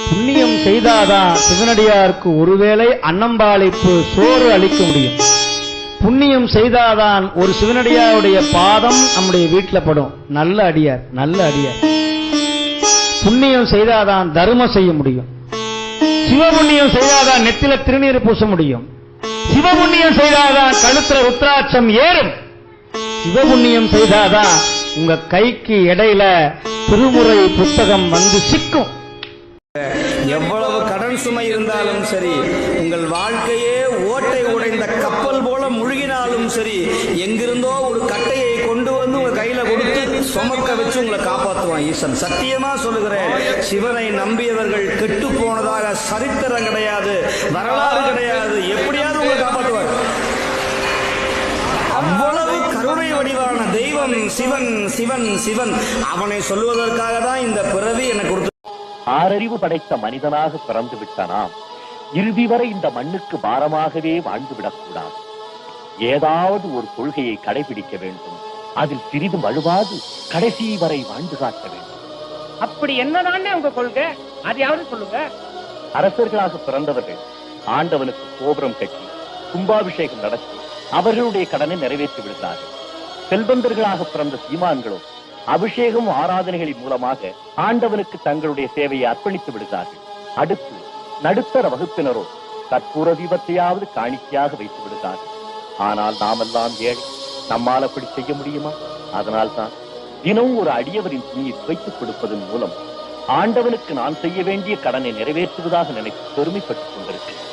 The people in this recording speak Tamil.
புண்ணியம் செய்தாதான் சிவனடியாருக்கு ஒருவேளை அன்னம்பாளிப்பு சோறு அளிக்க முடியும். புண்ணியம் செய்தாதான் ஒரு சிவனடியாருடைய பாதம் நம்முடைய வீட்டில் படும். நல்ல அடியார், நல்ல அடியார். புண்ணியம் செய்தாதான் தர்மம் செய்ய முடியும். சிவபுண்ணியம் செய்தாதான் நெத்தில திருநீர் பூச முடியும். சிவபுண்ணியம் செய்தாதான் கழுத்துல ருத்ராட்சம் ஏறும். சிவபுண்ணியம் செய்தாதான் உங்க கைக்கு இடையில திருமுறை புத்தகம் வந்து சிக்கும். எவ்வளவு கடன் சுமை இருந்தாலும் சரி, உங்கள் வாழ்க்கையே ஓட்டை உடைந்த கப்பல் போல முழுகினாலும் சரி, எங்கிருந்தோ ஒரு கட்டையை கொண்டு வந்து உங்க கையில கொடுத்து சுமக்க வச்சு உங்களை காப்பாற்றுவான் ஈசன். சத்தியமா சொல்லுகிறேன், சிவனை நம்பியவர்கள் கெட்டு போனதாக சரித்திரம் கிடையாது, வரலாறு கிடையாது. எப்படியாவது உங்களை காப்பாற்றுவார். அவ்வளவு கருணை வடிவான தெய்வம் சிவன் சிவன் சிவன். அவனை சொல்லுவதற்காக தான் இந்த பிறவி எனக்கு கொடுத்து. ஆறறிவு படைத்த மனிதனாக பிறந்து விட்ட நாம் இறுதி வரை இந்த மண்ணுக்கு பாரமாகவே வாழ்ந்துவிடக்கூடாது. ஏதாவது ஒரு கொள்கையை கடைபிடிக்க வேண்டும். அதில் சிறிது வலுவாது கடைசி வரை வாழ்ந்து காட்ட வேண்டும். அப்படி என்னதானே உங்க கொள்கை? அதையாவது சொல்லுங்க. அரசர்களாக பிறந்தவர்கள் ஆண்டவனுக்கு கோபுரம் கட்டி கும்பாபிஷேகம் நடத்தி அவர்களுடைய கடனை நிறைவேற்றி விடுகிறார்கள். செல்வந்தர்களாக பிறந்த சீமான்களோ அபிஷேகம் ஆராதனைகளின் மூலமாக ஆண்டவனுக்கு தங்களுடைய சேவையை அர்ப்பணித்து விடுகிறார்கள். அடுத்து நடுத்தர வகுப்பினரோ கற்பூர தீபத்தையாவது காணிக்கையாக வைத்து விடுகிறார்கள். ஆனால் நாமெல்லாம் ஏழை, நம்மால் அப்படி செய்ய முடியுமா? அதனால்தான் தினமும் ஒரு அடியவரின் துணியை துவைத்துக் கொடுப்பதன் மூலம் ஆண்டவனுக்கு நான் செய்ய வேண்டிய கடனை நிறைவேற்றுவதாக நினைத்து பெருமைப்பட்டுக் கொண்டிருக்கிறேன்.